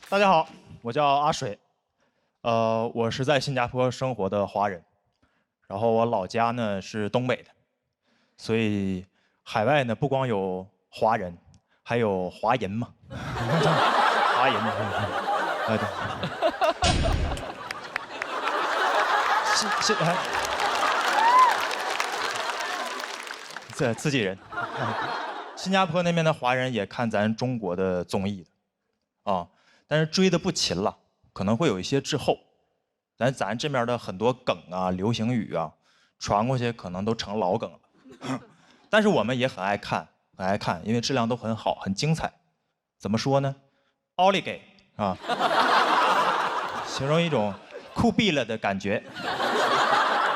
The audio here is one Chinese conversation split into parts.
大家好，我叫阿水，我是在新加坡生活的华人，然后我老家呢是东北的，所以海外呢不光有华人，还有华人嘛，华人，哎对，哎，这自己人，新加坡那边的华人也看咱中国的综艺的，啊。但是追的不勤了，可能会有一些滞后。咱这边的很多梗啊、流行语啊，传过去可能都成老梗了。但是我们也很爱看，很爱看，因为质量都很好，很精彩。怎么说呢？奥利给啊，形容一种酷毙了的感觉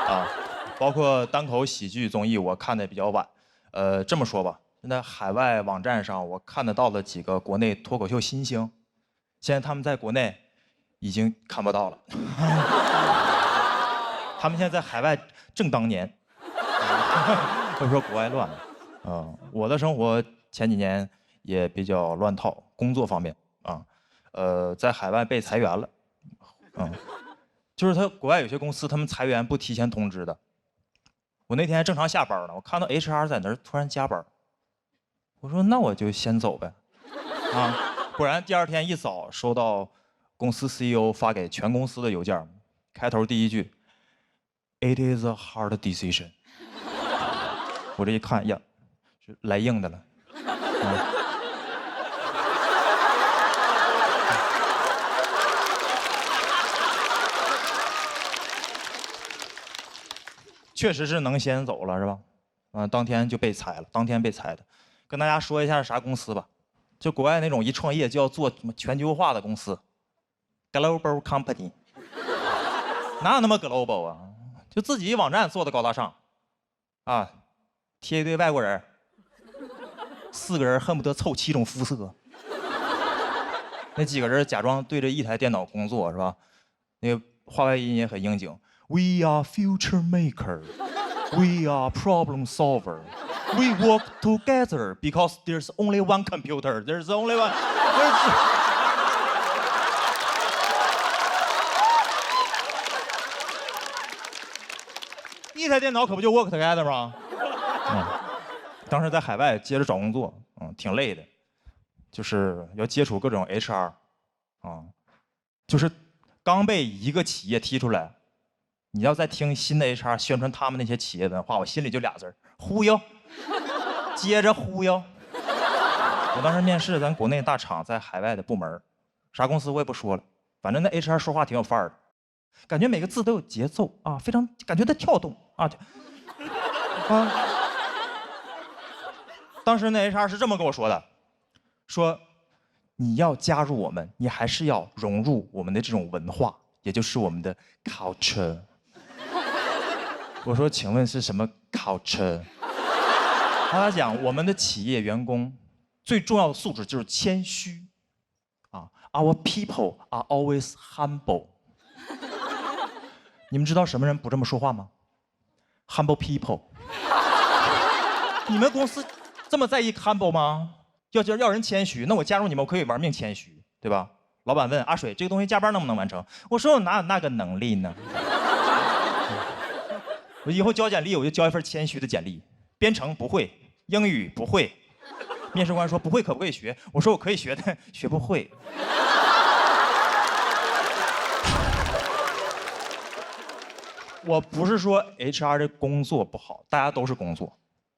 啊。包括单口喜剧综艺，我看的比较晚。这么说吧，现在海外网站上我看得到的几个国内脱口秀新星。现在他们在国内已经看不到了，他们现在在海外正当年，或者说国外乱了。我的生活前几年也比较乱套，工作方面啊，在海外被裁员了，就是国外有些公司他们裁员不提前通知的。我那天还正常下班呢，我看到 HR 在那儿突然加班，我说那我就先走呗，啊。果然，第二天一早收到公司 CEO 发给全公司的邮件，开头第一句 "It is a hard decision"。我这一看呀，是来硬的了。确实是能先走了，是吧？当天就被裁了，当天被裁的。跟大家说一下是啥公司吧。就国外那种一创业就要做什么全球化的公司 ，global company， 哪有那么 global 啊？就自己网站做的高大上，啊，贴一堆外国人，4个人恨不得凑7种肤色，那几个人假装对着一台电脑工作是吧？那个话外音也很应景 ，We are future maker, we are problem solver。We work together because there's only one computer. There's only one. 一台电脑可不就 work together 吗？当时在海外接着找工作，挺累的，就是要接触各种 HR，就是刚被一个企业踢出来，你要再听新的 HR 宣传他们那些企业文化，我心里就俩字儿：忽悠。接着忽悠。我当时面试咱国内大厂在海外的部门，啥公司我也不说了，反正那 HR 说话挺有范儿的，感觉每个字都有节奏啊，非常感觉在跳动啊。当时那 HR 是这么跟我说的，说你要加入我们，你还是要融入我们的这种文化，也就是我们的 culture。我说，请问是什么 culture？他讲，我们的企业员工最重要的素质就是谦虚，Our people are always humble。你们知道什么人不这么说话吗 ？Humble people。你们公司这么在意 humble 吗？要人谦虚，那我加入你们，我可以玩命谦虚，对吧？老板问阿水，这个东西加班能不能完成？我说我哪有那个能力呢？我以后交简历，我就交一份谦虚的简历。编程不会，英语不会，面试官说不会可不可以学？我说我可以学，但学不会。我不是说 HR 的工作不好，大家都是工作。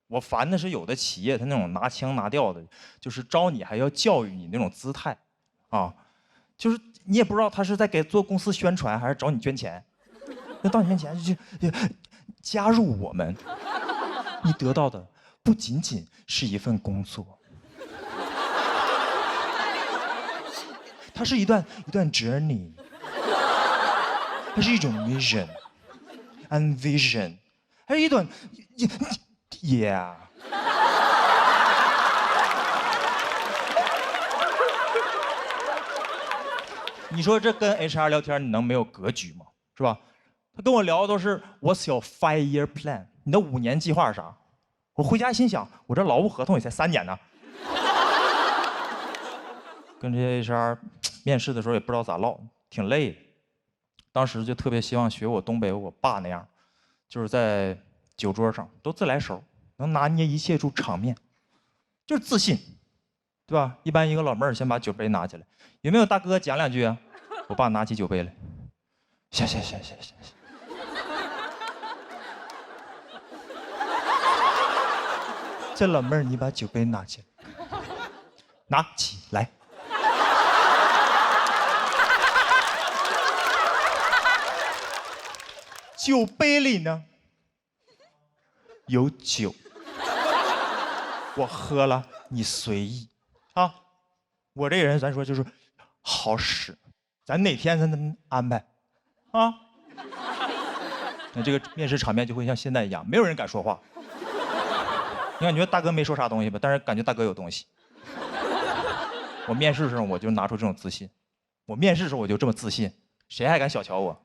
我烦的是有的企业他那种拿腔拿调的，就是招你还要教育你那种姿态，就是你也不知道他是在给做公司宣传还是找你捐钱。那到你面前就加入我们。你得到的不仅仅是一份工作，它是一段 journey， 它是一种 mission and vision， 还是一段 yeah。你说这跟 HR 聊天，你能没有格局吗？是吧？他跟我聊的都是 What's your 5-year plan？ 你的5年计划是啥？我回家心想，我这劳务合同也才3年呢。跟这些 HR 面试的时候也不知道咋唠，挺累的。当时就特别希望学我东北我爸那样，就是在酒桌上都自来熟，能拿捏一切出场面，就是自信，对吧？一般一个老妹儿先把酒杯拿起来，有没有大哥讲两句啊？我爸拿起酒杯来，行。这老妹儿，你把酒杯拿起来，拿起来。酒杯里呢有酒，我喝了，你随意啊。我这个人，咱说就是好使，咱哪天咱安排啊。那这个面试场面就会像现在一样，没有人敢说话。你感觉大哥没说啥东西吧？但是感觉大哥有东西。我面试的时候我就拿出这种自信，我面试的时候我就这么自信，谁还敢小瞧我？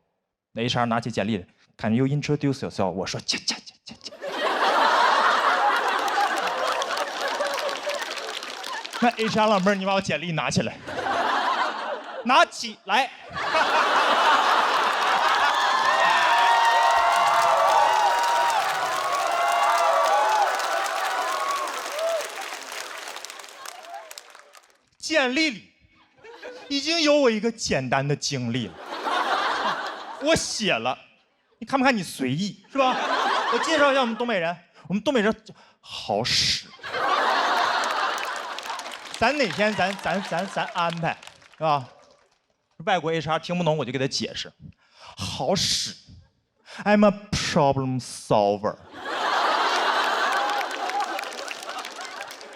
那 HR 拿起简历来。Can you introduce yourself？ 我说切。那 HR 老妹儿，你把我简历拿起来，拿起来。简历里已经有我一个简单的经历了，我写了。你看不看？你随意是吧？我介绍一下我们东北人，我们东北人好使。咱哪天咱安排，是吧？外国 HR 听不懂我就给他解释，好使。I'm a problem solver。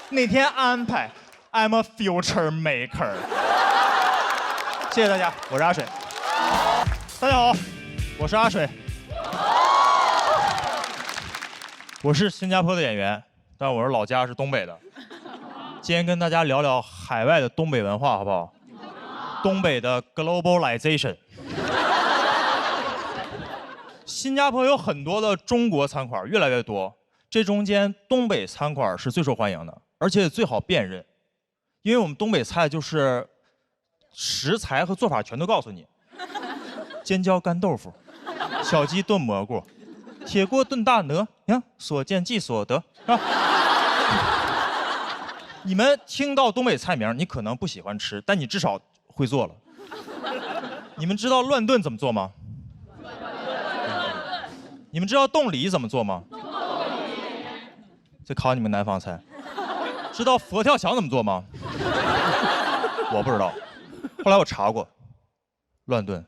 哪天安排 ？I'm a future maker。谢谢大家，我是阿水。大家好，我是阿水。我是新加坡的演员，但我是老家是东北的。今天跟大家聊聊海外的东北文化，好不好？东北的 globalization。新加坡有很多的中国餐馆，越来越多。这中间东北餐馆是最受欢迎的，而且最好辨认，因为我们东北菜就是食材和做法全都告诉你：尖椒干豆腐、小鸡炖蘑菇。铁锅炖大鹅，呀，所见即所得，是吧？你们听到东北菜名，你可能不喜欢吃，但你至少会做了。你们知道乱炖怎么做吗？你们知道冻梨怎么做吗？这考你们南方菜。知道佛跳墙怎么做吗？我不知道，后来我查过，乱炖。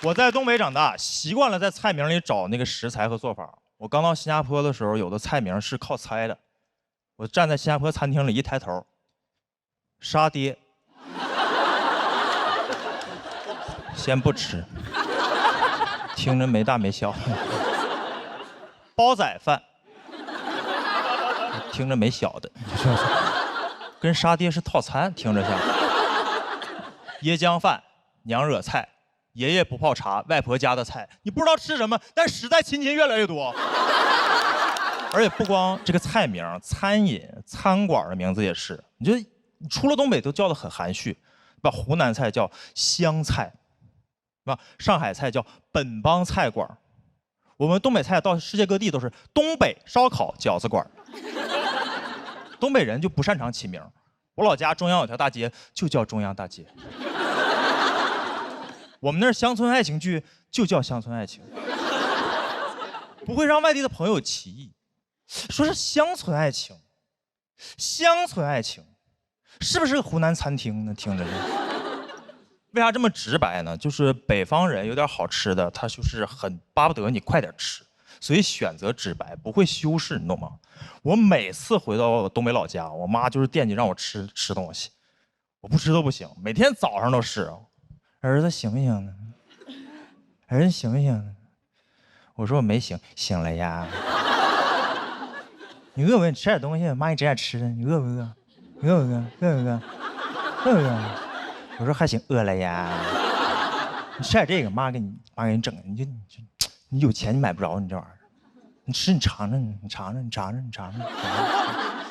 我在东北长大，习惯了在菜名里找那个食材和做法。我刚到新加坡的时候，有的菜名是靠猜的。我站在新加坡餐厅里一抬头，沙爹，先不吃，听着没大没小。煲仔饭，听着没小的，跟沙爹是套餐，听着像。椰浆饭，娘惹菜。爷爷不泡茶，外婆家的菜，你不知道吃什么，但实在亲戚越来越多。而且不光这个菜名，餐饮餐馆的名字也是，你觉得出了东北都叫得很含蓄，把湖南菜叫湘菜，是吧？上海菜叫本帮菜馆，我们东北菜到世界各地都是东北烧烤饺子馆。东北人就不擅长起名，我老家中央有条大街就叫中央大街。我们那儿乡村爱情剧就叫乡村爱情，不会让外地的朋友起疑，说是乡村爱情，乡村爱情，是不是个湖南餐厅呢？听着呢。为啥这么直白呢？就是北方人有点好吃的，他就是很巴不得你快点吃，所以选择直白，不会修饰，你懂吗？我每次回到我东北老家，我妈就是惦记让我吃东西，我不吃都不行，每天早上都是。儿子醒不醒呢？儿子醒不醒呢？我说我没醒，醒了呀。你饿不饿？你吃点东西，妈给你整点吃的。你饿不饿？你饿不饿？饿不饿？饿不饿？我说还行，饿了呀。你吃点这个，妈给你整。你有钱你买不着你这玩意儿，你你吃，你尝尝，你尝尝，你尝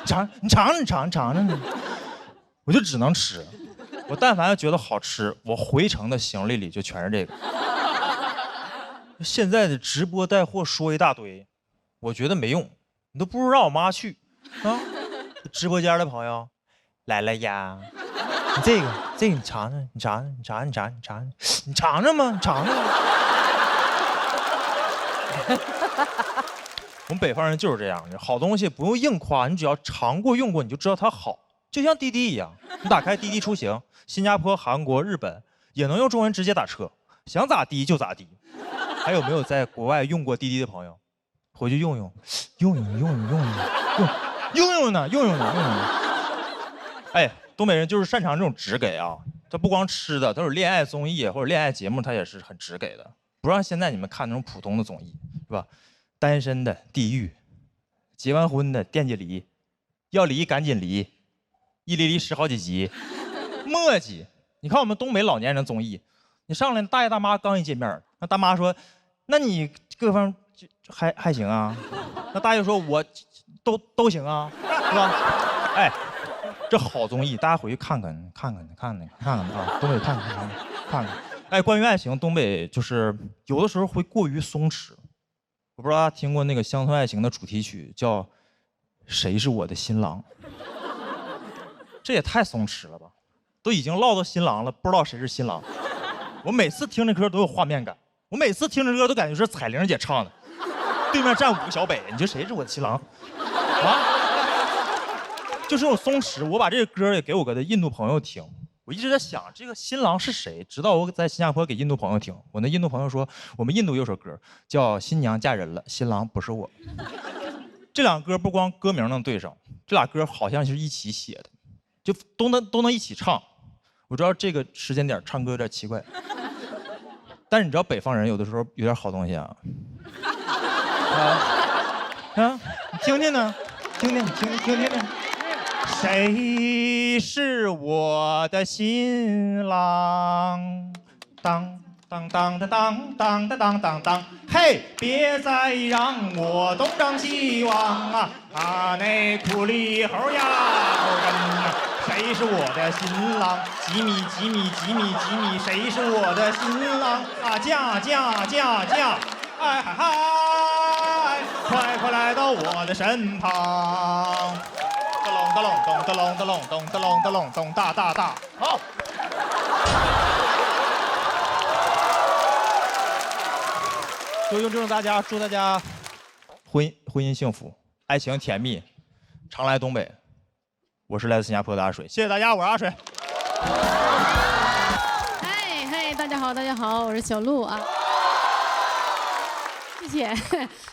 尝，你尝尝，你尝尝，我就只能吃。我但凡觉得好吃，我回程的行李里就全是这个。现在的直播带货说一大堆，我觉得没用，你都不如让我妈去啊。直播间的朋友来了呀，你这个你尝尝，你尝尝，你尝尝，你尝尝，你尝尝吗？你尝尝。我们北方人就是这样，好东西不用硬夸，你只要尝过用过，你就知道它好。就像滴滴一样，你打开滴滴出行，新加坡、韩国、日本也能用中文直接打车，想咋滴就咋滴。还有没有在国外用过滴滴的朋友？回去用呢，用呢。哎，东北人就是擅长这种直给啊，他不光吃的，他有恋爱综艺或者恋爱节目，他也是很直给的。不让现在你们看那种普通的综艺，是吧？单身的地狱，结完婚的惦记离，要离赶紧离，一离10好几集，磨叽。你看我们东北老年人综艺，你上来大爷大妈刚一见面，那大妈说：“那你各方还行啊？”那大爷说：“我都行啊，是吧？”哎，这好综艺，大家回去看看啊，东北看看。哎，关于爱情，东北就是有的时候会过于松弛。我不知道大家听过那个乡村爱情的主题曲叫《谁是我的新郎》，这也太松弛了吧！都已经落到新郎了，不知道谁是新郎。我每次听这歌都有画面感，我每次听这歌都感觉是彩玲姐唱的，对面站5个小北，你说谁是我的新郎？啊？就是这种松弛。我把这个歌也给我的印度朋友听。我一直在想这个新郎是谁，直到我在新加坡给印度朋友听，我那印度朋友说，我们印度有首歌叫《新娘嫁人了，新郎不是我》。这两歌不光歌名能对上，这俩歌好像是一起写的，就都能一起唱。我知道这个时间点唱歌有点奇怪，但是你知道北方人有的时候有点好东西啊。你听听呢，听。谁是我的新郎？当当当当当当当当当！嘿，别再让我东张西望啊！那苦里猴呀猴人啊！谁是我的新郎？几米，谁是我的新郎啊？嫁！哎嗨嗨！快来到我的身旁！咚大，好。就用这种祝大家婚姻幸福，爱情甜蜜，常来东北。我是来自新加坡的阿水，谢谢大家，我是阿水。嗨，大家好，我是小鹿啊。谢谢。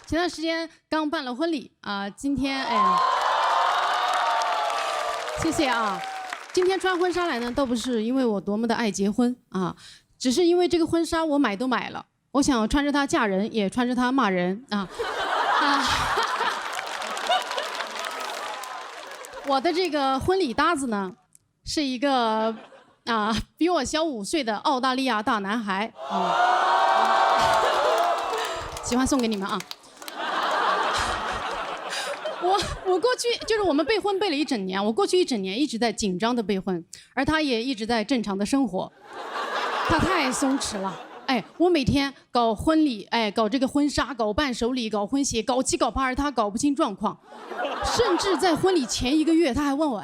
前段时间刚办了婚礼啊，今天谢谢啊！今天穿婚纱来呢，倒不是因为我多么的爱结婚啊，只是因为这个婚纱我买都买了，我想穿着它嫁人，也穿着它骂人啊！我的这个婚礼搭子呢，是一个比我小5岁的澳大利亚大男孩啊，喜欢送给你们啊！我过去就是我们备婚备了1整年，我过去1整年一直在紧张的备婚，而他也一直在正常的生活，他太松弛了。哎，我每天搞婚礼，搞这个婚纱，搞伴手礼，搞婚鞋，搞7搞8，而他搞不清状况，甚至在婚礼前1个月，他还问我，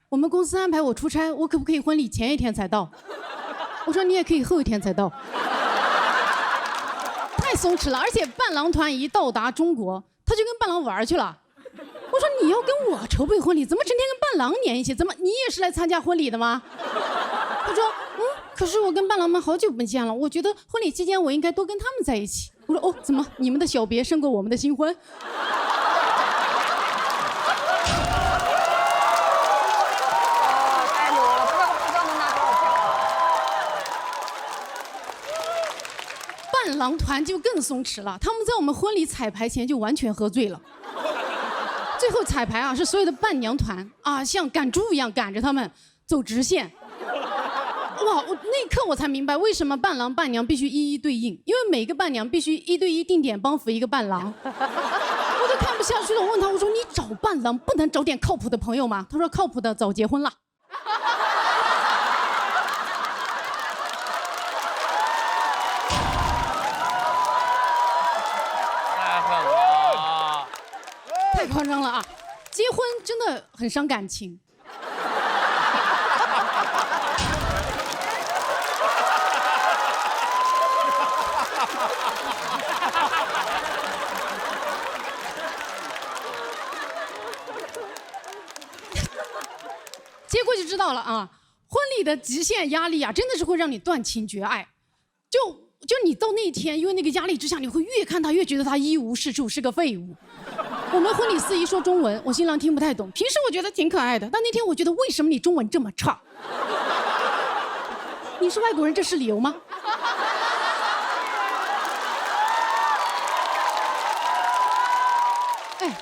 我们公司安排我出差，我可不可以婚礼前1天才到？我说你也可以后1天才到。太松弛了，而且伴郎团一到达中国，他就跟伴郎玩去了。我说你要跟我筹备婚礼，怎么整天跟伴郎黏一起？怎么你也是来参加婚礼的吗？他说可是我跟伴郎们好久不见了，我觉得婚礼期间我应该多跟他们在一起。我说怎么你们的小别胜过我们的新婚？太牛了，不知道能拿多少票。伴郎团就更松弛了，他们在我们婚礼彩排前就完全喝醉了。最后彩排是所有的伴娘团像赶猪一样赶着他们走直线。哇，那一刻我才明白为什么伴郎伴娘必须一一对应，因为每个伴娘必须1对1定点帮扶一个伴郎。我都看不下去了，我问他，我说你找伴郎不能找点靠谱的朋友吗？他说靠谱的早结婚了。太狠了！太夸张了啊！结婚真的很伤感情。结果就知道了啊，婚礼的极限压力啊，真的是会让你断情绝爱。就你到那一天，因为那个压力之下，你会越看他越觉得他一无是处，是个废物。我们婚礼司仪说中文，我新郎听不太懂。平时我觉得挺可爱的，但那天我觉得为什么你中文这么差？你是外国人，这是理由吗？哎，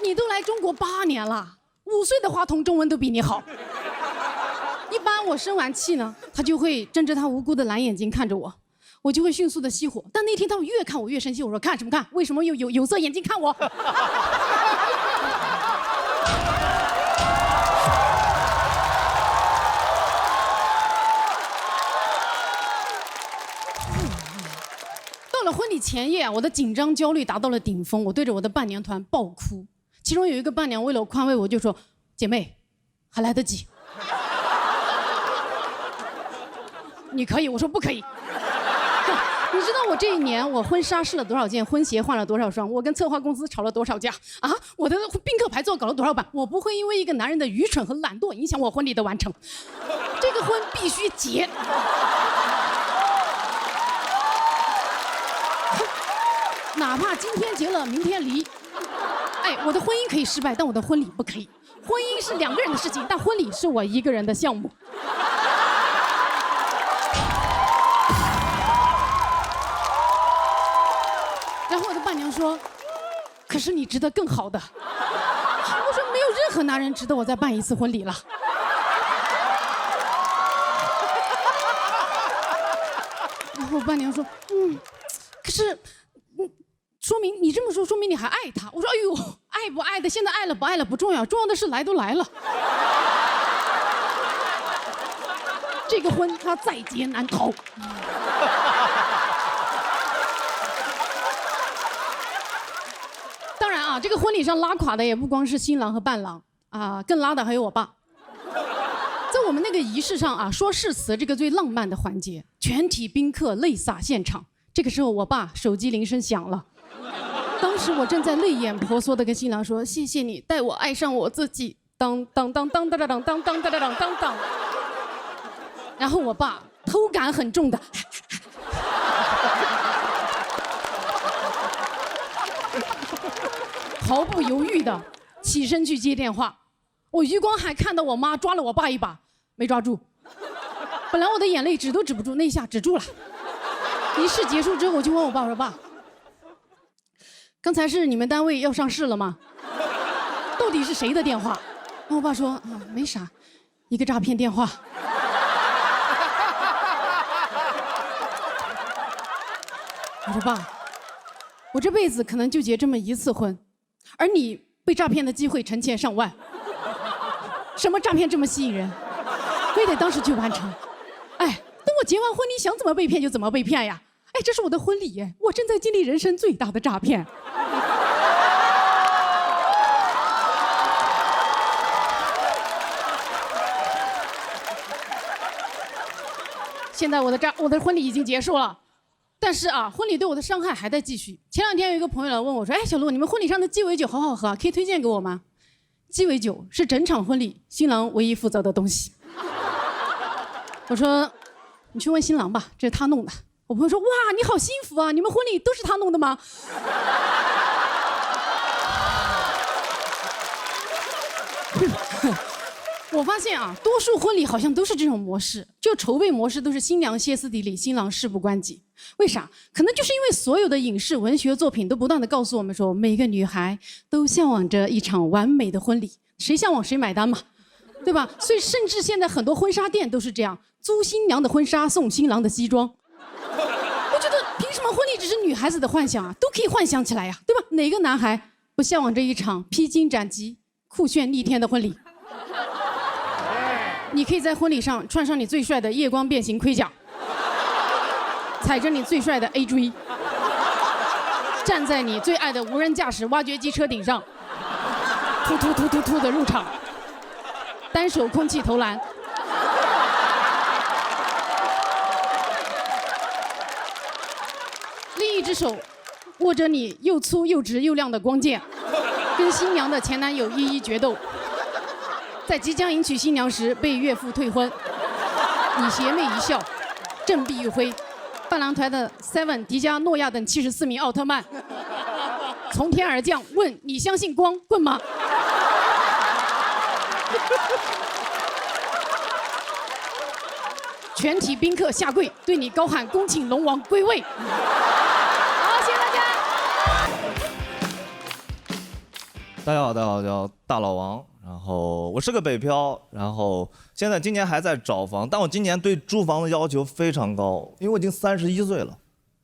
你都来中国8年了，5岁的话筒中文都比你好。一般我生完气呢，他就会睁着他无辜的蓝眼睛看着我，我就会迅速的熄火。但那天他越看我越生气，我说看什么看？为什么有色眼镜看我？到了婚礼前夜啊，我的紧张焦虑达到了顶峰，我对着我的伴娘团爆哭。其中有一个伴娘为了宽慰我，就说：“姐妹，还来得及。”你可以，我说不可以。你知道我这一年我婚纱试了多少件，婚鞋换了多少双，我跟策划公司吵了多少架啊？我的宾客排座搞了多少版？我不会因为一个男人的愚蠢和懒惰影响我婚礼的完成。这个婚必须结。哪怕今天结了，明天离。哎，我的婚姻可以失败，但我的婚礼不可以。婚姻是2个人的事情，但婚礼是我1个人的项目。然后我的伴娘说：“可是你值得更好的。”我说：“没有任何男人值得我再办一次婚礼了。”然后我伴娘说：“可是，说明你这么说，说明你还爱他。”我说：“哎呦，爱不爱的，现在爱了不爱了不重要，重要的是来都来了。这个婚他在劫难逃。”当然啊，这个婚礼上拉垮的也不光是新郎和伴郎啊，更拉的还有我爸。在我们那个仪式上啊，说誓词这个最浪漫的环节，全体宾客泪洒现场。这个时候，我爸手机铃声响了。当时我正在泪眼婆娑的跟新郎说：“谢谢你带我爱上我自己。”当当当当当当当当当当当当当。然后我爸偷感很重的。毫不犹豫的起身去接电话，我余光还看到我妈抓了我爸一把，没抓住。本来我的眼泪止都止不住，那一下止住了。仪式结束之后，我就问我爸，我说：“爸，刚才是你们单位要上市了吗？到底是谁的电话？”然后我爸说：“啊，没啥，一个诈骗电话。”我说：“爸，我这辈子可能就结这么1次婚。而你被诈骗的机会成千上万，什么诈骗这么吸引人？非得当时去完成？哎，等我结完婚，你想怎么被骗就怎么被骗呀！哎，这是我的婚礼耶，我正在经历人生最大的诈骗。现在我的婚礼已经结束了。但是啊，婚礼对我的伤害还在继续。前2天有一个朋友来问我说：“哎，小陆，你们婚礼上的鸡尾酒好好喝，可以推荐给我吗？”鸡尾酒是整场婚礼新郎唯一负责的东西。我说：“你去问新郎吧，这是他弄的。”我朋友说：“哇，你好幸福啊！你们婚礼都是他弄的吗？”我发现啊，多数婚礼好像都是这种模式，就筹备模式都是新娘歇斯底里，新郎事不关己。为啥？可能就是因为所有的影视文学作品都不断的告诉我们说，每个女孩都向往着一场完美的婚礼，谁向往谁买单嘛。对吧？所以甚至现在很多婚纱店都是这样，租新娘的婚纱送新郎的西装。我觉得凭什么婚礼只是女孩子的幻想啊？都可以幻想起来呀，对吧？哪个男孩不向往这一场披荆斩棘、酷炫逆天的婚礼？你可以在婚礼上穿上你最帅的夜光变形盔甲，踩着你最帅的 AJ， 站在你最爱的无人驾驶挖掘机车顶上，突突突突突的入场，单手空气投篮。另一只手握着你又粗又直又亮的光剑，跟新娘的前男友一一决斗。在即将迎娶新娘时被岳父退婚，你邪魅一笑，振臂一挥，伴郎团的 Seven、迪迦、诺亚等74名奥特曼从天而降，问你相信光棍吗？全体宾客下跪，对你高喊恭请龙王归位。好，谢谢大家。大家好，大家好，我叫大老王，然后我是个北漂，然后今年还在找房，但我今年对租房的要求非常高，因为我已经31岁了，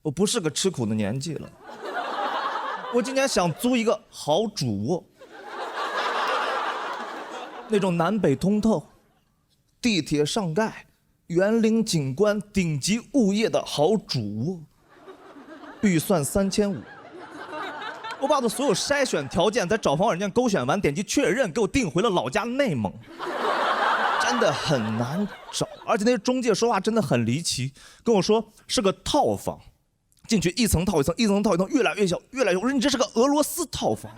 我不是个吃苦的年纪了。我今年想租一个好主卧，那种南北通透、地铁上盖、园林景观、顶级物业的好主卧，预算3500。我把我的所有筛选条件在找房软件勾选完，点击确认，给我订回了老家内蒙。真的很难找，而且那些中介说话真的很离奇，跟我说是个套房，进去一层套一层，一层套一层，越来越小，越来越小。我说你这是个俄罗斯套房。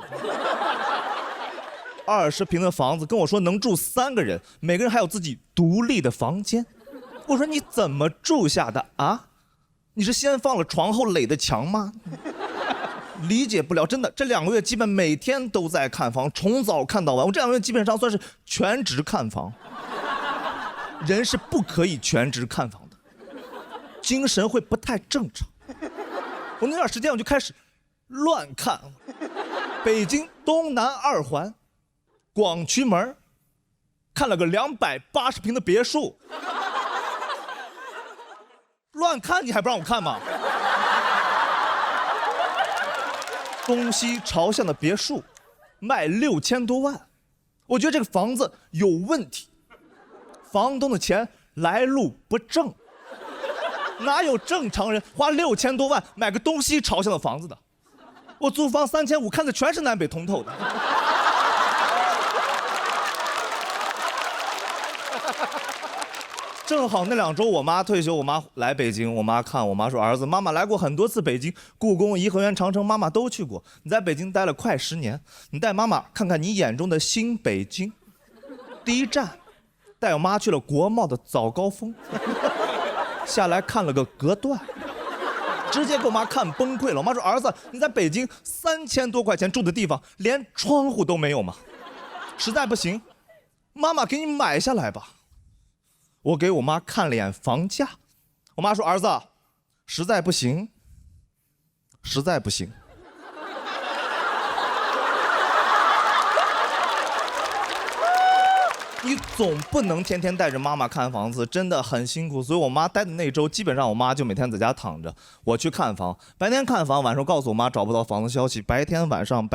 20平的房子，跟我说能住3个人，每个人还有自己独立的房间。我说你怎么住下的啊？你是先放了床后垒的墙吗？理解不了，真的，这2个月基本每天都在看房，从早看到晚。我这2个月基本上算是全职看房。人是不可以全职看房的，精神会不太正常。我那段时间我就开始乱看，北京东南2环，广渠门，看了个280平的别墅。乱看你还不让我看吗？东西朝向的别墅，卖6000多万，我觉得这个房子有问题，房东的钱来路不正，哪有正常人花6000多万买个东西朝向的房子的？我租房3500，看的全是南北通透的。正好那2周我妈退休，我妈来北京，我妈看，我妈说儿子，妈妈来过很多次北京，故宫、颐和园、长城，妈妈都去过。你在北京待了快10年，你带妈妈看看你眼中的新北京。第一站，带我妈去了国贸的早高峰，下来看了个隔断，直接给我妈看崩溃了。我妈说儿子，你在北京3000多块钱住的地方，连窗户都没有吗？实在不行，妈妈给你买下来吧。我给我妈看了眼房价，我妈说儿子，实在不行，实在不行。你总不能天天带着妈妈看房子，真的很辛苦。所以我妈待的那周，基本上我妈就每天在家躺着，我去看房，白天看房，晚上告诉我妈找不到房子消息，白天晚上。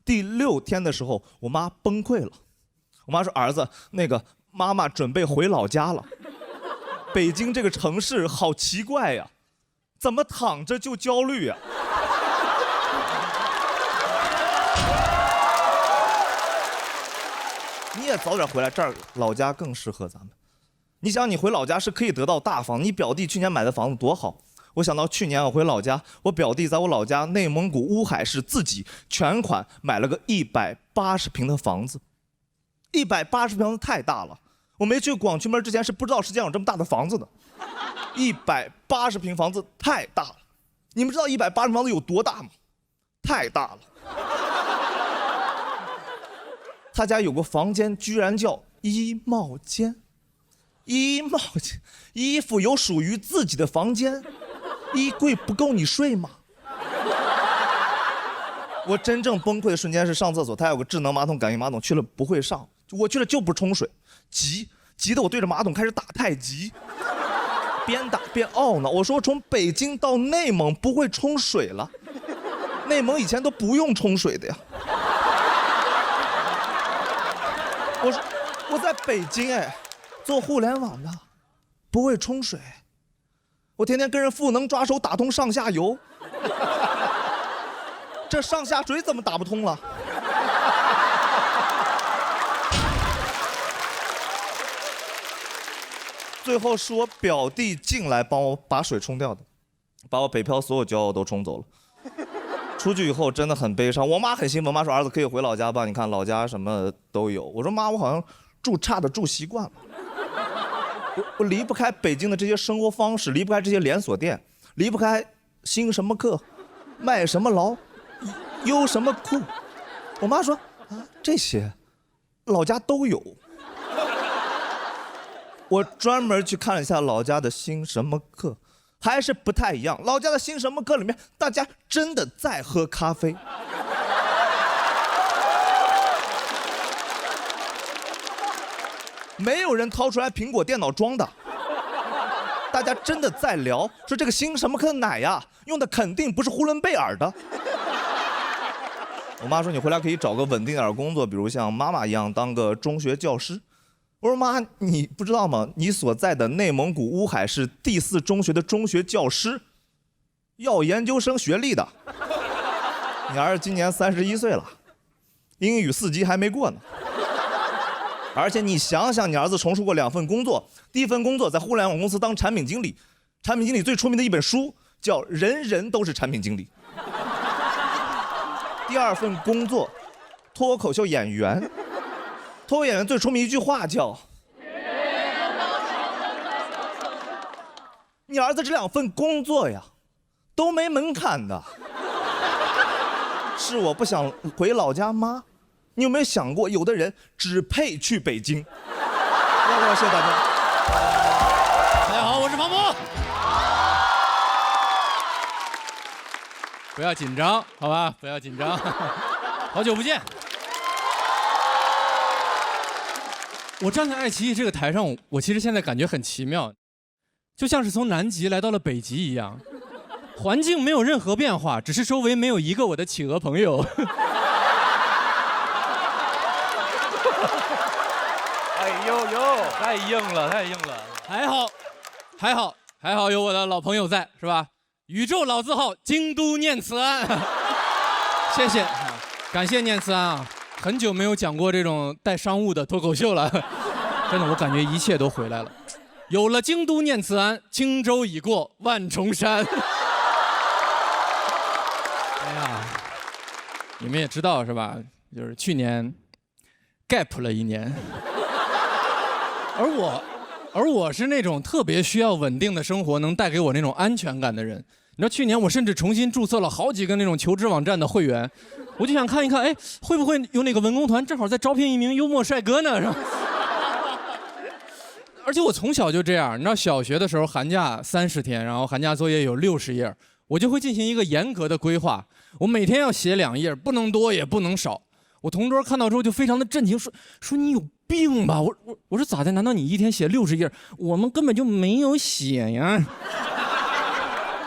第6天的时候，我妈崩溃了。我妈说儿子，那个妈妈准备回老家了。北京这个城市好奇怪呀，怎么躺着就焦虑呀？你也早点回来，这儿老家更适合咱们。你想，你回老家是可以得到大房，你表弟去年买的房子多好。我想到去年我回老家，我表弟在我老家内蒙古乌海市自己全款买了个180平的房子。180平房子太大了，我没去广渠门之前是不知道世界上有这么大的房子的。180平房子太大了，你们知道180平房子有多大吗？太大了。他家有个房间居然叫衣帽间，衣帽间，衣服有属于自己的房间，衣柜不够你睡吗？我真正崩溃的瞬间是上厕所，他有个智能马桶、感应马桶，去了不会上，我去了就不冲水，急得我对着马桶开始打太极，边打边懊恼。我说从北京到内蒙不会冲水了，内蒙以前都不用冲水的呀。我说我在北京做互联网的，不会冲水，我天天跟人赋能抓手打通上下游，这上下水怎么打不通了？最后是我表弟进来帮我把水冲掉的，把我北漂所有骄傲都冲走了。出去以后真的很悲伤，我妈很兴奋，我妈说儿子可以回老家吧，你看老家什么都有。我说妈，我好像住差的住习惯了，我离不开北京的这些生活方式，离不开这些连锁店，离不开兴什么课，卖什么劳，优什么酷。我妈说啊，这些老家都有。我专门去看了一下老家的兴什么课，还是不太一样。老家的兴什么课里面，大家真的在喝咖啡。没有人掏出来苹果电脑装的，大家真的在聊，说这个兴什么课的奶呀，用的肯定不是呼伦贝尔的。我妈说你回来可以找个稳定点的工作，比如像妈妈一样当个中学教师。我说妈，你不知道吗？你所在的内蒙古乌海市第4中学的中学教师，要研究生学历的。你儿子今年31岁了，英语4级还没过呢。而且你想想，你儿子从事过2份工作，第一份工作在互联网公司当产品经理，产品经理最出名的一本书叫《人人都是产品经理》。第2份工作，脱口秀演员，脱口演员最出名一句话叫你儿子这2份工作呀，都没门槛的。是我不想回老家吗？你有没有想过，有的人只配去北京？谢谢大家。大家好，我是庞博。不要紧张，好吧？不要紧张。好久不见。我站在爱奇艺这个台上，我其实现在感觉很奇妙，就像是从南极来到了北极一样，环境没有任何变化，只是周围没有一个我的企鹅朋友。哎呦呦，太硬了，太硬了。还好有我的老朋友在，是吧？宇宙老字号京都念慈庵，谢谢，感谢念慈庵啊！很久没有讲过这种带商务的脱口秀了，真的，我感觉一切都回来了。有了京都念慈庵，轻舟已过万重山。哎呀，你们也知道是吧？就是去年 gap 了1年。而我是那种特别需要稳定的生活能带给我那种安全感的人。你知道去年我甚至重新注册了好几个那种求职网站的会员，我就想看一看，哎，会不会有哪个文工团正好在招聘一名幽默帅哥呢？是吧？而且我从小就这样，你知道小学的时候寒假30天，然后寒假作业有60页，我就会进行一个严格的规划，我每天要写2页，不能多也不能少。我同桌看到之后就非常的震惊，说你有病吧？我说咋的？难道你一天写60页？我们根本就没有写呀。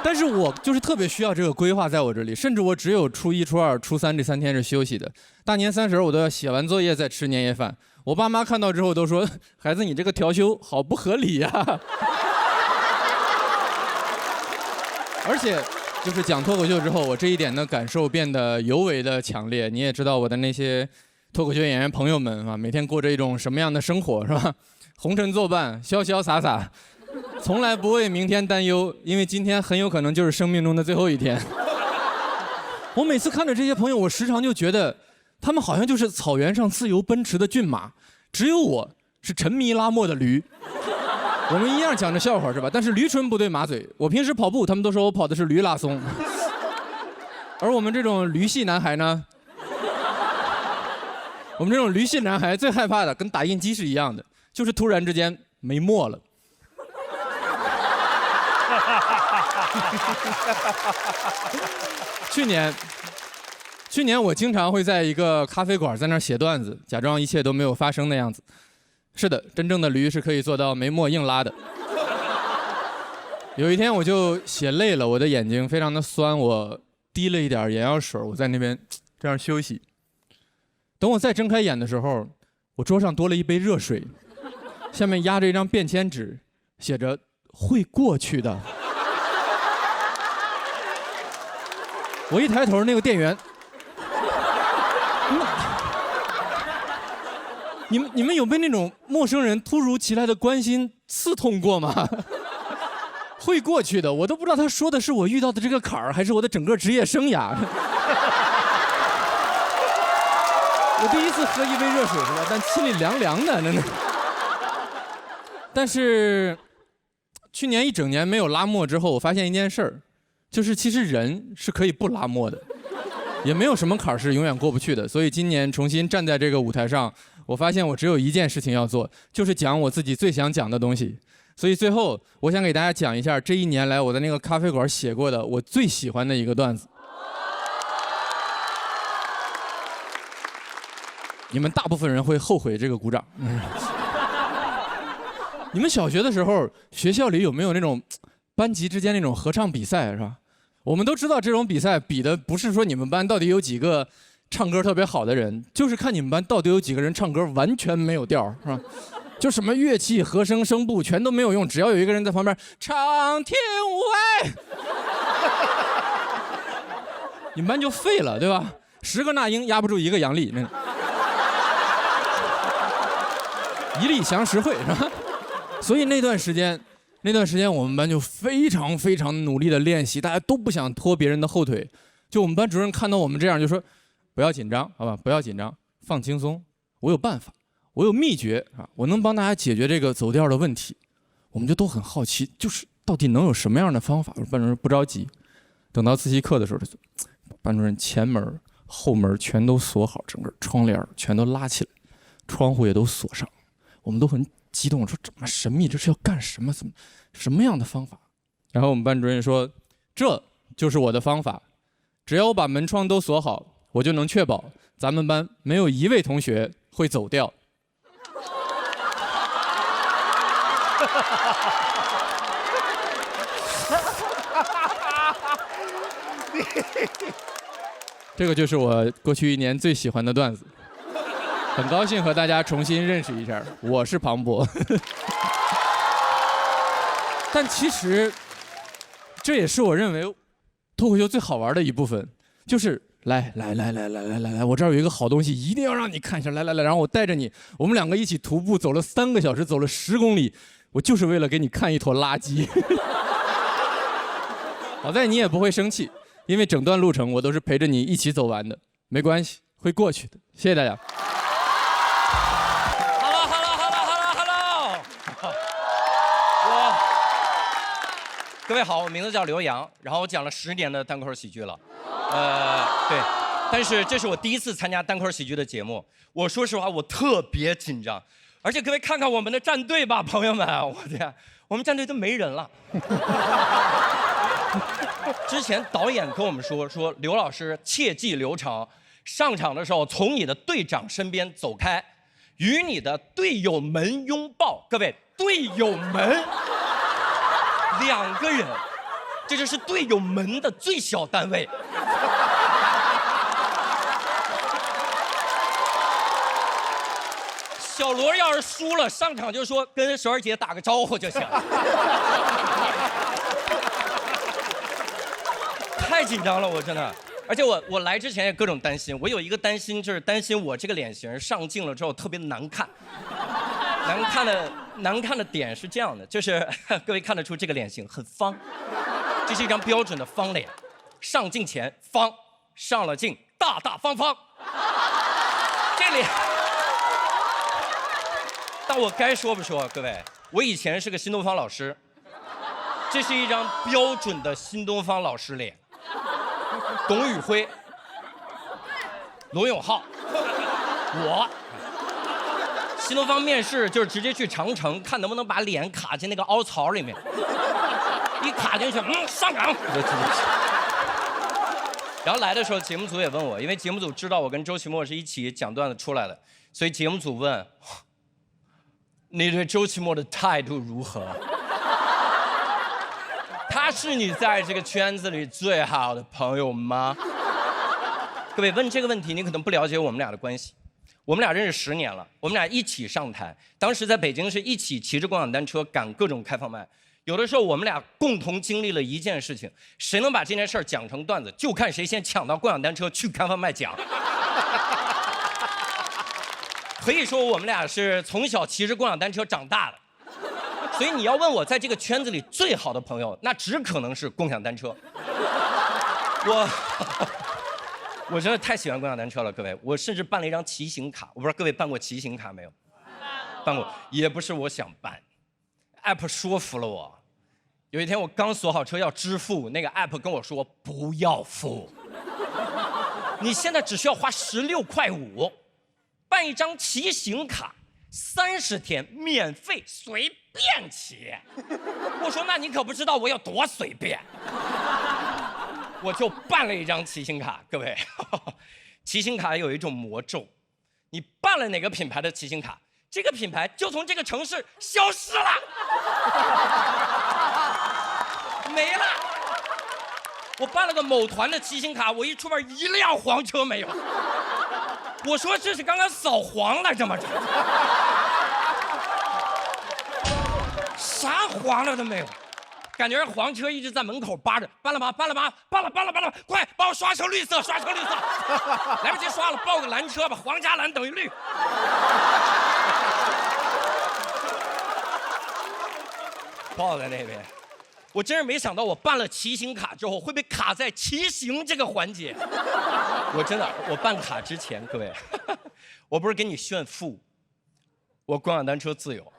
但是我就是特别需要这个规划在我这里，甚至我只有初1、初2、初3这3天是休息的，大年30我都要写完作业再吃年夜饭。我爸妈看到之后都说：“孩子，你这个调休好不合理呀。”而且。就是讲脱口秀之后，我这一点的感受变得尤为的强烈。你也知道我的那些脱口秀演员朋友们啊，每天过着一种什么样的生活，是吧？红尘作伴，潇潇洒洒，从来不为明天担忧，因为今天很有可能就是生命中的最后一天。我每次看着这些朋友，我时常就觉得，他们好像就是草原上自由奔驰的骏马，只有我是沉迷拉磨的驴。我们一样讲着笑话是吧？但是驴唇不对马嘴。我平时跑步，他们都说我跑的是驴拉松。而我们这种驴系男孩呢，我们这种驴系男孩最害怕的，跟打印机是一样的，就是突然之间没墨了。去去年我经常会在一个咖啡馆在那儿写段子，假装一切都没有发生的样子。是的，真正的驴是可以做到没墨硬拉的。有一天我就写累了，我的眼睛非常的酸，我滴了一点眼药水，我在那边这样休息。等我再睁开眼的时候，我桌上多了一杯热水，下面压着一张便签纸，写着“会过去的”。我一抬头，那个店员，你们有被那种陌生人突如其来的关心刺痛过吗？会过去的，我都不知道他说的是我遇到的这个坎儿，还是我的整个职业生涯。我第一次喝一杯热水是吧？但心里凉凉的，真的。但是去年一整年没有拉磨之后，我发现一件事儿，就是其实人是可以不拉磨的，也没有什么坎儿是永远过不去的。所以今年重新站在这个舞台上，我发现我只有一件事情要做，就是讲我自己最想讲的东西。所以最后，我想给大家讲一下这一年来我在那个咖啡馆写过的我最喜欢的一个段子。你们大部分人会后悔这个鼓掌。你们小学的时候，学校里有没有那种班级之间那种合唱比赛，是吧？我们都知道这种比赛比的不是说你们班到底有几个唱歌特别好的人，就是看你们班到底有几个人唱歌完全没有调，是吧？就什么乐器、和声、声部全都没有用，只要有一个人在旁边长天无外，你们班就废了，对吧？10个那英压不住1个杨丽，那一力降10会是吧？所以那段时间我们班就非常非常努力的练习，大家都不想拖别人的后腿。就我们班主任看到我们这样就说：“不要紧张，好吧，不要紧张，放轻松，我有办法。”我有秘诀啊，我能帮大家解决这个走调的问题。我们就都很好奇，就是到底能有什么样的方法？班主任不着急，等到自习课的时候，班主任前门、后门全都锁好，整个窗帘全都拉起来，窗户也都锁上。我们都很激动，说这么神秘，这是要干什么？怎么什么样的方法？然后我们班主任说，这就是我的方法，只要我把门窗都锁好，我就能确保咱们班没有一位同学会走调。这个就是我过去1年最喜欢的段子，很高兴和大家重新认识一下，我是庞博。但其实这也是我认为脱口秀最好玩的一部分，就是来，我这儿有一个好东西，一定要让你看一下，来，然后我带着你，我们2个一起徒步走了3个小时，走了10公里，我就是为了给你看一坨垃圾。好在你也不会生气，因为整段路程我都是陪着你一起走完的，没关系，会过去的。谢谢大家。各位好，我名字叫刘洋，然后我讲了10年的单口喜剧了，对，但是这是我第一次参加单口喜剧的节目，我说实话我特别紧张，而且各位看看我们的战队吧，朋友们，我天，我们战队都没人了。之前导演跟我们说刘老师切记流程，上场的时候从你的队长身边走开，与你的队友们拥抱。各位，队友们2个人，这就是队友们的最小单位。小罗要是输了，上场就说跟蛇儿姐打个招呼就行。太紧张了，我真的。而且我来之前也各种担心，我有一个担心就是担心我这个脸型上镜了之后特别难看。难看的点是这样的，就是各位看得出这个脸型很方，这是一张标准的方脸，上镜前方，上了镜大大方方，这脸。但我该说不说，各位，我以前是个新东方老师，这是一张标准的新东方老师脸，董宇辉、罗永浩，我。新东方面试就是直接去长城，看能不能把脸卡进那个凹槽里面，一卡进去，上岗。然后来的时候，节目组也问我，因为节目组知道我跟周奇墨是一起讲段子出来的，所以节目组问你对周奇墨的态度如何？他是你在这个圈子里最好的朋友吗？各位问这个问题，你可能不了解我们俩的关系。我们俩认识10年了，我们俩一起上台，当时在北京是一起骑着共享单车赶各种开放麦。有的时候我们俩共同经历了一件事情，谁能把这件事儿讲成段子，就看谁先抢到共享单车去开放麦讲。可以说我们俩是从小骑着共享单车长大的。所以你要问我在这个圈子里最好的朋友，那只可能是共享单车。我真的太喜欢共享单车了，各位。我甚至办了一张骑行卡，我不知道各位办过骑行卡没有？办过，也不是我想办 ，app 说服了我。有一天我刚锁好车要支付，那个 app 跟我说不要付，你现在只需要花16.5块办一张骑行卡。30天免费随便骑，我说那你可不知道我有多随便，我就办了一张骑行卡。各位，骑行卡有一种魔咒，你办了哪个品牌的骑行卡，这个品牌就从这个城市消失了，没了。我办了个某团的骑行卡，我一出门一辆黄车没有。我说这是刚刚扫黄来着吗？啥黄了都没有，感觉黄车一直在门口扒着，办了吗？办了吗？办了，快帮我刷成绿色，刷成绿色，来不及刷了，报个蓝车吧，黄加蓝等于绿。报在那边，我真是没想到，我办了骑行卡之后会被卡在骑行这个环节。我办卡之前，各位，我不是给你炫富，我共享单车自由。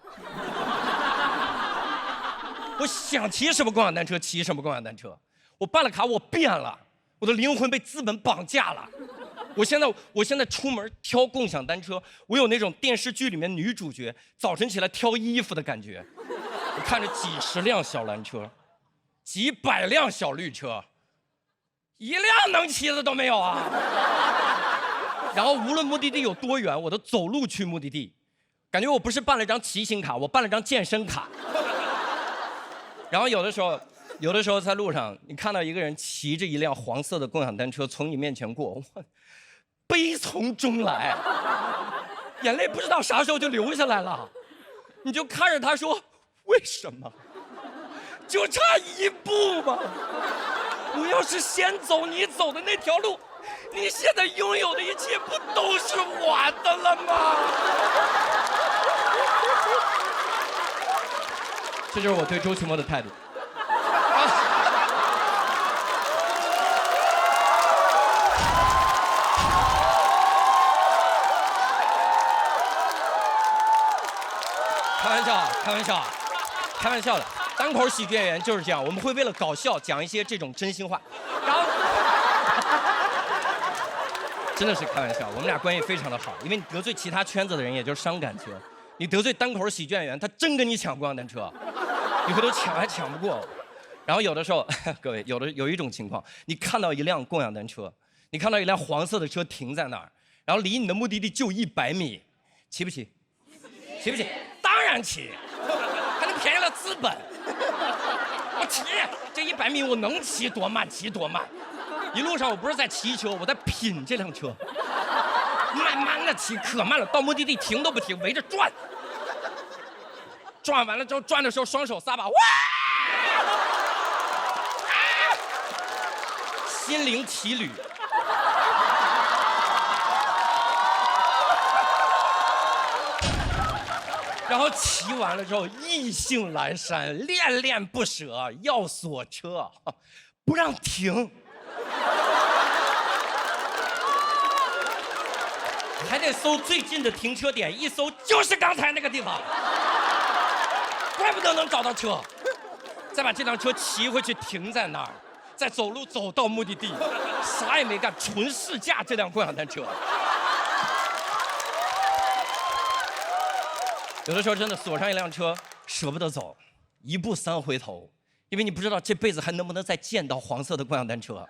我想骑什么共享单车骑什么共享单车，我办了卡，我变了，我的灵魂被资本绑架了。我现在出门挑共享单车，我有那种电视剧里面女主角早晨起来挑衣服的感觉。我看着几十辆小蓝车，几百辆小绿车，一辆能骑的都没有啊。然后无论目的地有多远，我都走路去目的地，感觉我不是办了张骑行卡，我办了张健身卡。然后有的时候在路上，你看到一个人骑着一辆黄色的共享单车从你面前过，我悲从中来，眼泪不知道啥时候就流下来了。你就看着他说，为什么？就差一步吗？我要是先走你走的那条路，你现在拥有的一切不都是我的了吗？这就是我对周奇墨的态度。开玩笑的。单口喜剧演员就是这样，我们会为了搞笑讲一些这种真心话，然后真的是开玩笑。我们俩关系非常的好，因为你得罪其他圈子的人也就是伤感情，你得罪单口喜剧演员，他真跟你抢共享单车，你回头抢还抢不过。然后有的时候，各位有一种情况，你看到一辆共享单车，你看到一辆黄色的车停在那儿，然后离你的目的地就100米，骑不骑？骑不骑？当然骑，还能便宜了资本。我骑这100米，我能骑多慢骑多慢。一路上我不是在骑车，我在品这辆车，慢慢的骑，可慢了。到目的地停都不停，围着转。转完了之后，转的时候双手撒把，哇！心灵奇旅。然后骑完了之后，意兴阑珊，恋恋不舍，要锁车，不让停，还得搜最近的停车点，一搜就是刚才那个地方，怪不得能找到车。再把这辆车骑回去，停在那儿，再走路走到目的地，啥也没干，纯试驾这辆共享单车。有的时候真的锁上一辆车，舍不得走，一步3回头，因为你不知道这辈子还能不能再见到黄色的共享单车。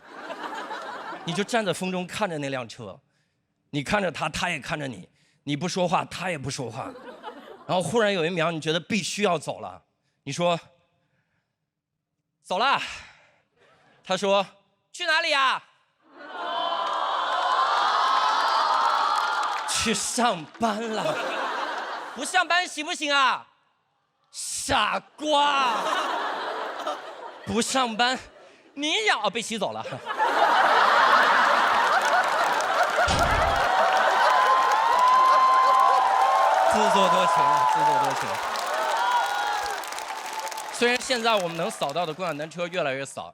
你就站在风中看着那辆车，你看着他，他也看着你，你不说话，他也不说话，然后忽然有一秒你觉得必须要走了，你说走了，他说去哪里呀？去上班了。不上班行不行啊？傻瓜！不上班，你也要被吸走了。自作多情了，自作多情。虽然现在我们能扫到的共享单车越来越少，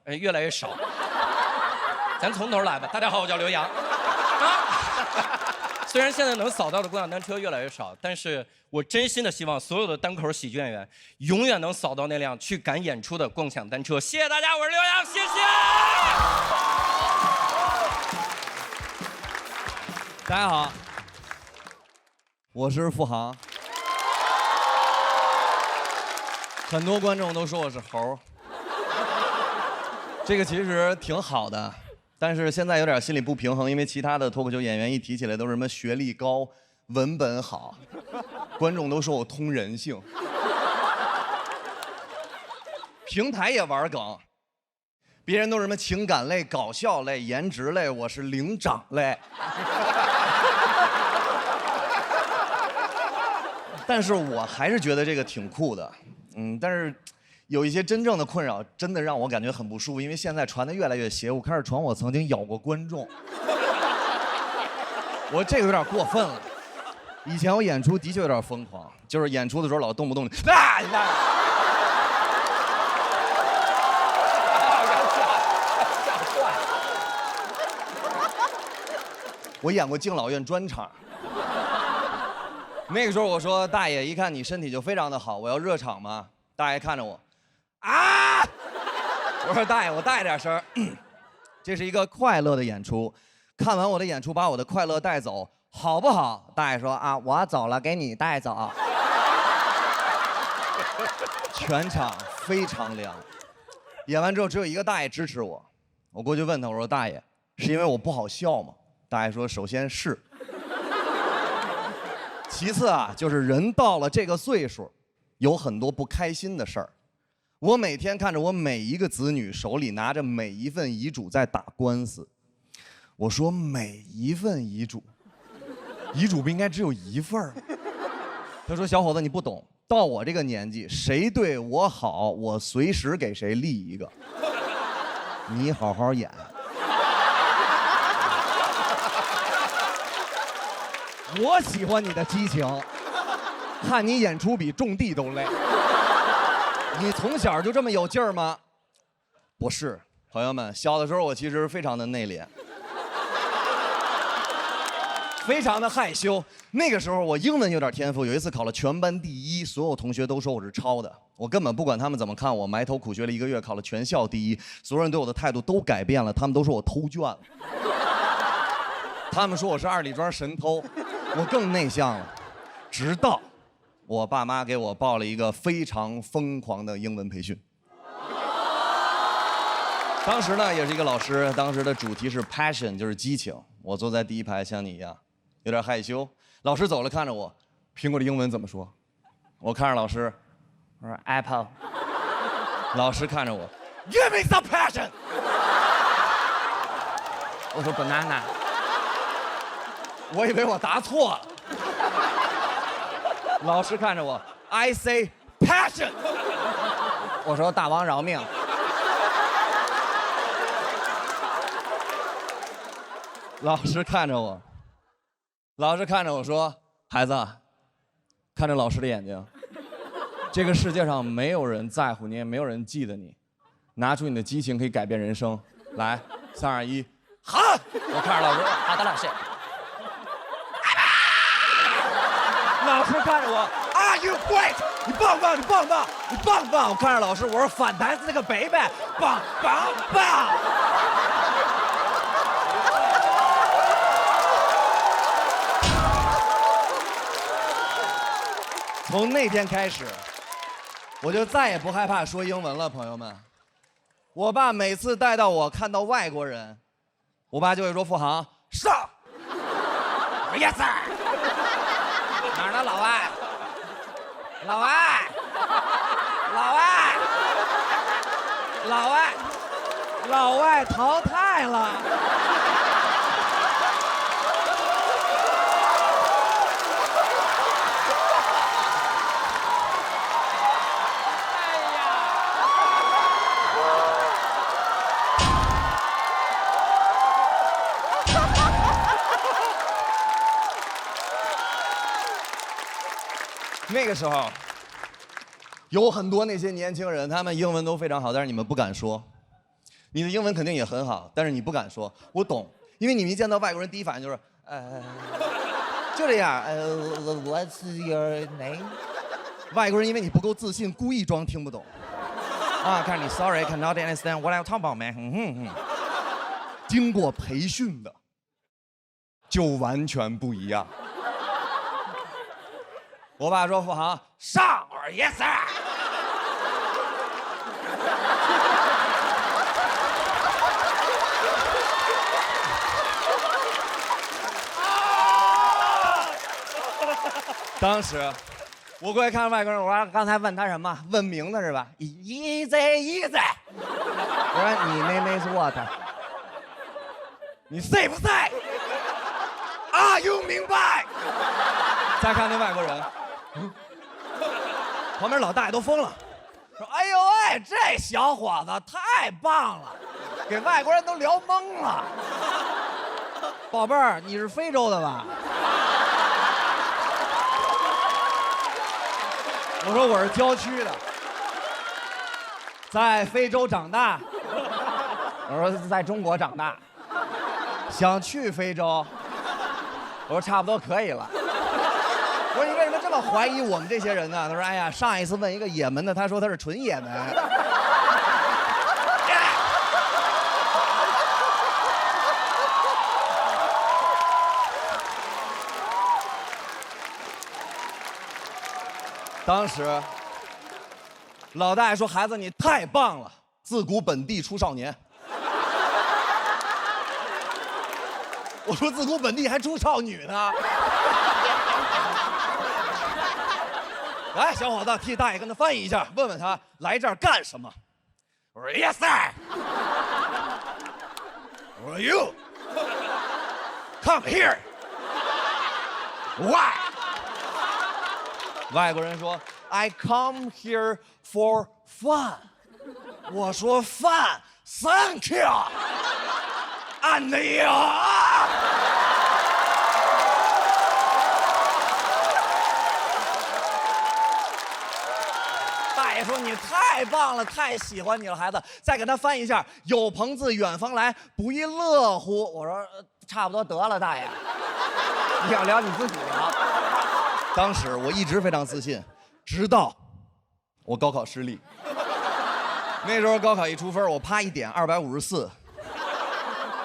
咱从头来吧。大家好，我叫刘洋。虽然现在能扫到的共享单车越来越少，但是我真心的希望所有的单口喜剧演员永远能扫到那辆去赶演出的共享单车。谢谢大家，我是刘洋，谢谢。大家好，我是付航。很多观众都说我是猴，这个其实挺好的。但是现在有点心理不平衡，因为其他的脱口秀演员一提起来都是什么学历高、文本好，观众都说我通人性。平台也玩梗，别人都是什么情感类、搞笑类、颜值类，我是灵长类。但是我还是觉得这个挺酷的，但是。有一些真正的困扰，真的让我感觉很不舒服，因为现在传的越来越邪乎，开始传我曾经咬过观众，我这个有点过分了。以前我演出的确有点疯狂，就是演出的时候老动不动我演过敬老院专场，那个时候我说大爷，一看你身体就非常的好，我要热场吗？大爷看着我。啊！我说大爷，我大一点声。这是一个快乐的演出，看完我的演出，把我的快乐带走，好不好？大爷说啊，我走了，给你带走。全场非常凉。演完之后，只有一个大爷支持我。我过去问他，我说大爷，是因为我不好笑吗？大爷说，首先是，其次啊，就是人到了这个岁数，有很多不开心的事儿。我每天看着我每一个子女手里拿着每一份遗嘱在打官司，我说每一份遗嘱，遗嘱不应该只有一份儿？他说小伙子你不懂，到我这个年纪，谁对我好，我随时给谁立一个。你好好演。我喜欢你的激情，看你演出比种地都累。你从小就这么有劲儿吗？不是，朋友们，小的时候我其实非常的内敛，非常的害羞。那个时候我英文有点天赋，有一次考了全班第1，所有同学都说我是抄的，我根本不管他们怎么看我，埋头苦学了1个月，考了全校第1，所有人对我的态度都改变了，他们都说我偷卷了，他们说我是二里庄神偷，我更内向了，直到。我爸妈给我报了一个非常疯狂的英文培训。当时呢，也是一个老师，当时的主题是 passion， 就是激情。我坐在第1排，像你一样，有点害羞。老师走了，看着我，苹果的英文怎么说？我看着老师，我说 apple。老师看着我 ，Give me some passion。我说 banana。我以为我答错了。老师看着我 ，I say passion。我说大王饶命。老师看着我，老师看着我说：“孩子，看着老师的眼睛，这个世界上没有人在乎你，也没有人记得你。拿出你的激情，可以改变人生。来，3、2、1，喊！”我看着老师，好的，老师。老师看着我 ，Are you great？ 你棒棒，你棒棒，你棒棒！我看着老师，我说反弹是那个北北，棒棒棒！从那天开始，我就再也不害怕说英文了，朋友们。我爸每次带到我看到外国人，我爸就会说：“付航上。” Yes sir。哪儿呢，老外？老外，老外，老外，老外淘汰了。那个时候，有很多那些年轻人，他们英文都非常好，但是你们不敢说。你的英文肯定也很好，但是你不敢说。我懂，因为你们一见到外国人，第一反应就是就这样。What's your name？ 外国人因为你不够自信，故意装听不懂。啊，看你 ，Sorry, cannot understand what I'm talking about, man。经过培训的，就完全不一样。我爸说：“付航上。”我说 ：“Yes sir。”当时我过去看外国人，我说：“刚才问他什么？问名字是吧 ？Easy。”我说：“你name is what？ 你 say 不 say？ 啊，you 明白？”再看那外国人。旁边老大爷都疯了，说：“哎呦喂，这小伙子太棒了，给外国人都聊懵了。”宝贝儿，你是非洲的吧？我说我是郊区的，在非洲长大。我说在中国长大，想去非洲。我说差不多可以了。我说你为什么这么怀疑我们这些人呢？他说：“哎呀，上一次问一个也门的，他说他是纯也门。”当时，老大爷说：“孩子，你太棒了，自古本地出少年。”我说：“自古本地还出少女呢。”来，小伙子，替大爷跟他翻译一下，问问他来这儿干什么。我说 Yes sir。我说 You come here why？ 外国人说 I come here for fun。我说 Fun Thank you and you。大爷说：“你太棒了，太喜欢你了，孩子。”再给他翻译一下：“有朋自远方来，不亦乐乎。”我说：“差不多得了，大爷。你想聊你自己聊。”当时我一直非常自信，直到我高考失利。那时候高考一出分，我啪一点254。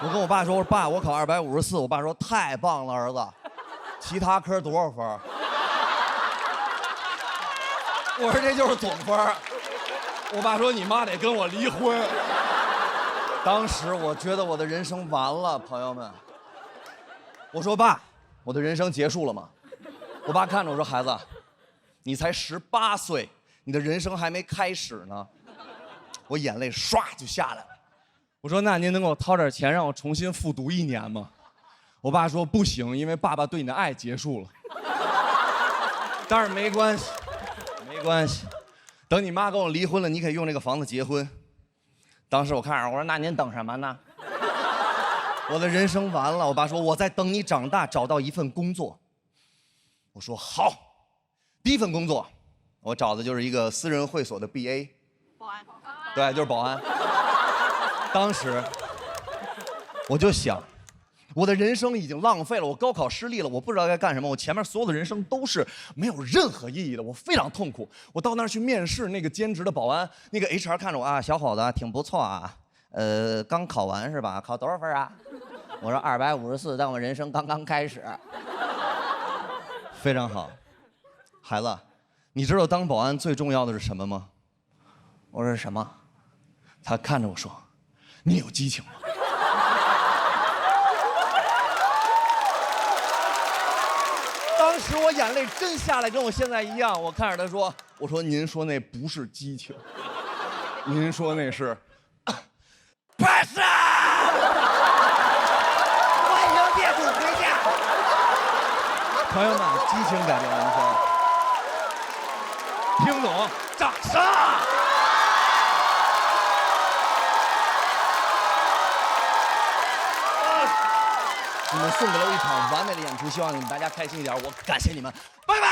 我跟我爸说：“我说爸，我考254。”我爸说：“太棒了，儿子。其他科多少分？”我说这就是总分。我爸说你妈得跟我离婚。当时我觉得我的人生完了，朋友们。我说爸，我的人生结束了吗？我爸看着我说孩子，你才18岁，你的人生还没开始呢。我眼泪唰就下来了。我说那您能给我掏点钱让我重新复读1年吗？我爸说不行，因为爸爸对你的爱结束了。但是没关系。没关系，等你妈跟我离婚了，你可以用这个房子结婚。当时我看着，我说那您等什么呢？我的人生完了。我爸说我在等你长大，找到一份工作。我说好。第一份工作，我找的就是一个私人会所的 BA。保安。对，就是保安。当时我就想，我的人生已经浪费了，我高考失利了，我不知道该干什么，我前面所有的人生都是没有任何意义的，我非常痛苦。我到那儿去面试那个兼职的保安，那个 HR 看着我啊，小伙子挺不错啊，刚考完是吧？考多少分啊？我说254，但我人生刚刚开始。非常好，孩子，你知道当保安最重要的是什么吗？我说什么？他看着我说，你有激情吗？当时我眼泪真下来，跟我现在一样。我看着他说：“我说您说那不是激情，您说那是passion。”欢迎业主回家。朋友们，激情改变人生，听懂？掌声！你们送给了我一场完美的演出，希望你们大家开心一点。我感谢你们，拜拜。